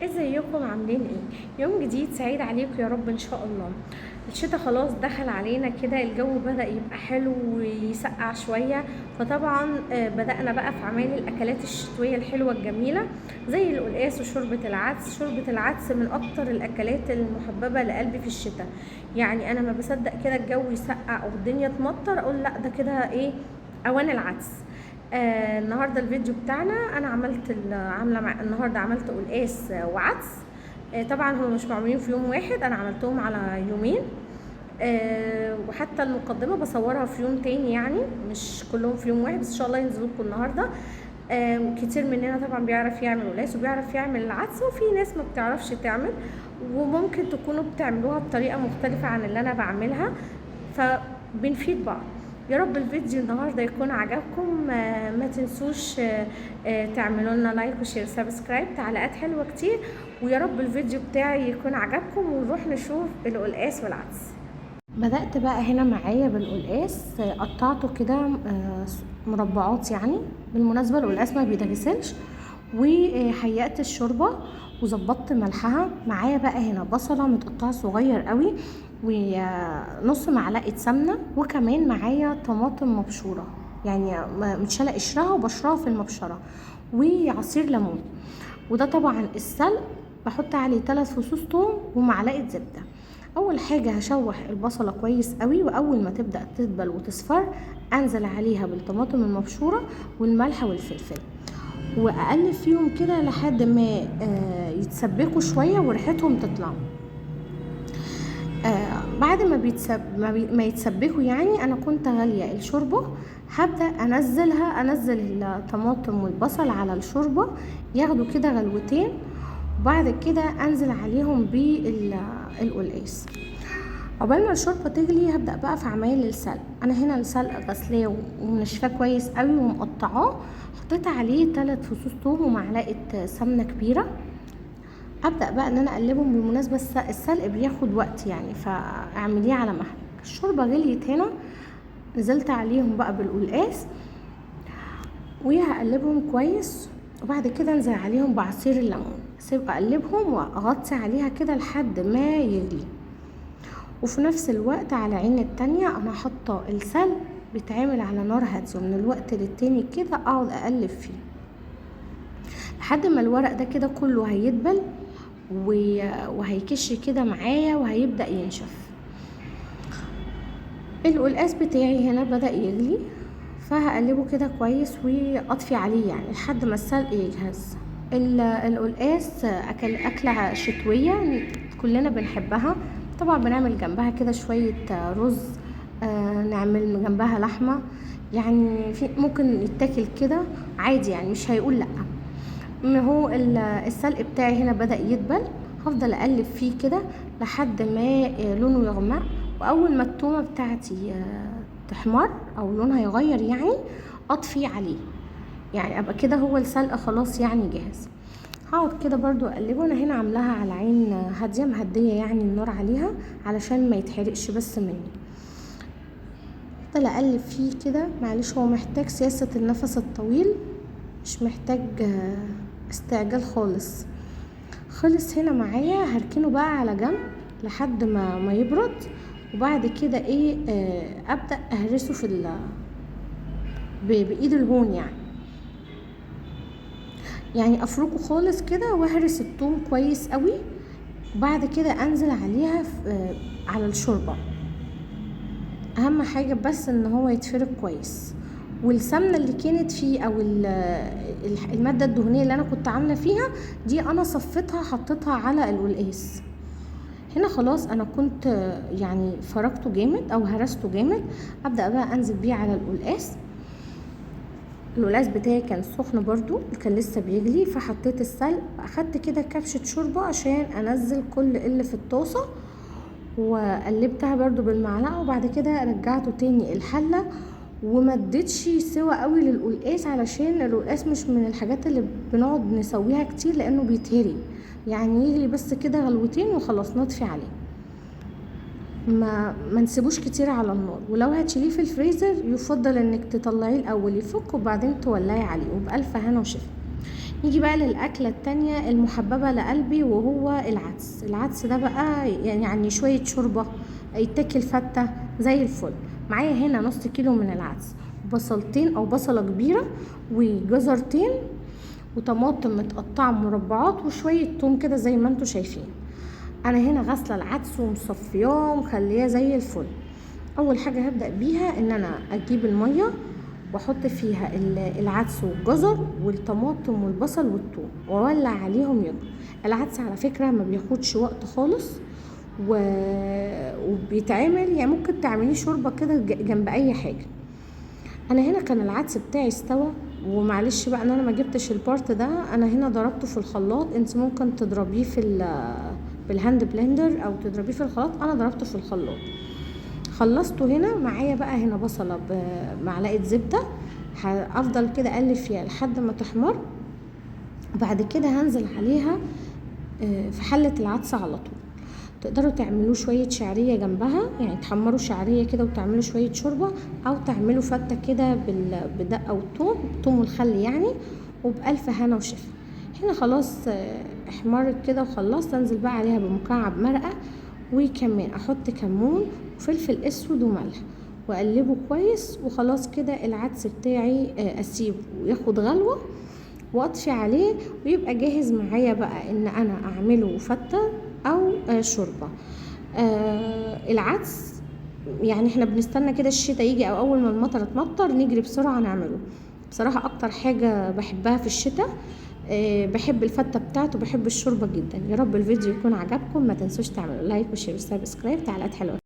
ازيكم عاملين ايه؟ يوم جديد سعيد عليكم يا رب ان شاء الله. الشتاء خلاص دخل علينا كده، الجو بدأ يبقى حلو ويسقع شوية. فطبعا بدأنا بقى في اعمال الاكلات الشتوية الحلوة الجميلة زي القلقاس وشوربة العدس. شوربة العدس من اكتر الاكلات المحببة لقلبي في الشتاء. يعني انا ما بصدق كده الجو يسقع او الدنيا تمطر اقول لا ده كده ايه، اوان العدس. النهارده الفيديو بتاعنا انا النهارده عملت قلقاس وعدس. طبعا هم مش معمولين في يوم واحد، انا عملتهم على يومين. وحتى المقدمه بصورها في يوم تاني، يعني مش كلهم في يوم واحد، بس ان شاء الله ينزلوا لكم النهارده. كتير مننا طبعا بيعرف يعمل قلقاس وبيعرف يعمل العدس، وفي ناس ما بتعرفش تعمل، وممكن تكونوا بتعملوها بطريقه مختلفه عن اللي انا بعملها، فبنفيد بعض. يا رب الفيديو النهارده يكون عجبكم. ما تنسوش تعملوا لنا لايك وشير سبسكرايب، تعليقات حلوه كتير. ويا رب الفيديو بتاعي يكون عجبكم، ونروح نشوف القلقاس والعدس. بدأت بقى هنا معايا بالقلقاس، قطعته كده مربعات. يعني بالمناسبة القلقاس ما بيتغسلش. وهيأت الشوربة وظبطت ملحها. معايا بقى هنا بصلة متقطعة صغير قوي، ونص معلقة سمنة، وكمان معايا طماطم مبشورة، يعني متشالة قشرها وبشرها في المبشرة، وعصير ليمون. وده طبعا السلق بحط عليه 3 فصوص ثوم ومعلقة زبدة. اول حاجه هشوح البصله كويس قوي، واول ما تبدا تدبل وتصفر انزل عليها بالطماطم المبشوره والملح والفلفل، واقلب فيهم كده لحد ما يتسبكوا شويه وريحتهم تطلع. بعد ما يتسبكوا، يعني انا كنت غاليه الشوربه، هبدا انزل الطماطم والبصل على الشوربه ياخدوا كده غلوتين، وبعد كده انزل عليهم بالقلقاس. عقبال ما الشوربه تغلي هبدا بقى في اعمال السلق. انا هنا السلق غسلاه ومنشفاه كويس قوي ومقطعاه، حطيت عليه 3 فصوص ثوم ومعلقه سمنه كبيره. ابدا بقى ان انا اقلبهم. بالمناسبه السلق بياخد وقت، يعني فاعمليه على مهلك. الشوربه غليت هنا، نزلت عليهم بقى بالقلقاس وهقلبهم كويس، وبعد كده انزل عليهم بعصير الليمون، اسيب اقلبهم واغطي عليها كده لحد ما يغلي. وفي نفس الوقت على عين التانية انا حاطه السلق بيتعمل على نار هاديه، ومن الوقت للتاني كده اقعد اقلب فيه لحد ما الورق ده كده كله هيدبل وهيكش كده معايا وهيبدأ ينشف. القلقاس بتاعي هنا بدأ يغلي، فهقلبه كده كويس واطفي عليه يعني لحد ما السلق يجهز. القلقاس أكلة شتوية كلنا بنحبها. طبعا بنعمل جنبها كده شوية رز، نعمل جنبها لحمة، يعني ممكن يتاكل كده عادي، يعني مش هيقول لأ. ما هو السلق بتاعي هنا بدأ يدبل، هفضل اقلب فيه كده لحد ما لونه يغمق، واول ما التومه بتاعتي تحمر او لونها يغير يعني اطفي عليه، يعني ابقى كده هو السلق خلاص يعني جاهز. هقعد كده برضو اقلبه. انا هنا عاملاها على عين هاديه مهديه يعني النار عليها علشان ما يتحرقش بس مني. افضل اقلب فيه كده. معلش هو محتاج سياسه النفس الطويل، مش محتاج استعجال خالص. خلص هنا معايا، هركنه بقى على جنب لحد ما يبرد، وبعد كده ايه ابدا اهرسه بايد الهون، يعني افركه خالص كده واهرس الثوم كويس قوي، وبعد كده انزل عليها على الشوربه. اهم حاجه بس ان هو يتفرك كويس، والسمنه اللي كانت فيه او الماده الدهنيه اللي انا كنت عامله فيها دي انا صفيتها حطيتها على القلقاس. هنا خلاص انا كنت يعني فركته جامد او هرسته جامد. ابدا بقى انزل بيه على القلقاس بتاعي كان سخن برضو، كان لسه بيغلي، فحطيت السلق. اخدت كده كبشه شوربه عشان انزل كل اللي في الطاسه، وقلبتها برضو بالمعلقه، وبعد كده رجعته تاني الحله. وما اديتش سوا قوي للقلقاس علشان القلقاس مش من الحاجات اللي بنقعد نسويها كتير لانه بيتهري، يعني يغلي بس كده غلوتين وخلاص نطفي عليه. ما نسيبوش كتير على النار، ولو هتشيليه في الفريزر يفضل انك تطلعيه الاول يفك وبعدين تولعي عليه، وبألف هنا وشفا. نيجي بقى للاكله التانية المحببه لقلبي، وهو العدس ده بقى يعني شويه شوربه، يتاكل فته زي الفل. معايا هنا نص كيلو من العدس، بصلتين او بصله كبيره، وجزرتين، وطماطم متقطعه مربعات، وشويه توم كده زي ما انتوا شايفين. انا هنا غاسله العدس ومصفياه ومخلياه زي الفل. اول حاجه هبدا بيها ان انا اجيب الميه واحط فيها العدس والجزر والطماطم والبصل والثوم، واولع عليهم يغلوا. العدس على فكره ما بياخدش وقت خالص، وبيتعمل يعني ممكن تعمليه شوربه كده جنب اي حاجه. انا هنا كان العدس بتاعي استوى، ومعلش بقى ان انا ما جبتش البارت ده، انا هنا ضربته في الخلاط. انت ممكن تضربيه بالهاند بلندر او تضربيه في الخلاط، انا ضربته في الخلاط. خلصته هنا. معايا بقى هنا بصله بمعلقه زبده، هفضل كده اقلب فيها لحد ما تحمر. وبعد كده هنزل عليها في حله العدس على طول. تقدروا تعملوا شويه شعريه جنبها، يعني تحمروا شعريه كده وتعملوا شويه شوربه، او تعملوا فته كده بالدقه والثوم، الثوم والخل يعني، وبألف هنا وشفا. هنا خلاص احمرت كده وخلصت. انزل بقى عليها بمكعب مرقه، وكمان احط كمون وفلفل اسود وملح، واقلبه كويس. وخلاص كده العدس بتاعي اسيبه ياخد غلوه واطفي عليه، ويبقى جاهز معايا بقى ان انا اعمله فته او شوربه. العدس يعني احنا بنستنى كده الشتاء يجي، او اول ما المطر تمطر نجري بسرعه نعمله. بصراحه اكتر حاجه بحبها في الشتاء. بحب الفته بتاعته، بحب الشوربه جدا. يا رب الفيديو يكون عجبكم. ما تنسوش تعملوا لايك وشير وسبسكرايب. تعليقات حلوه.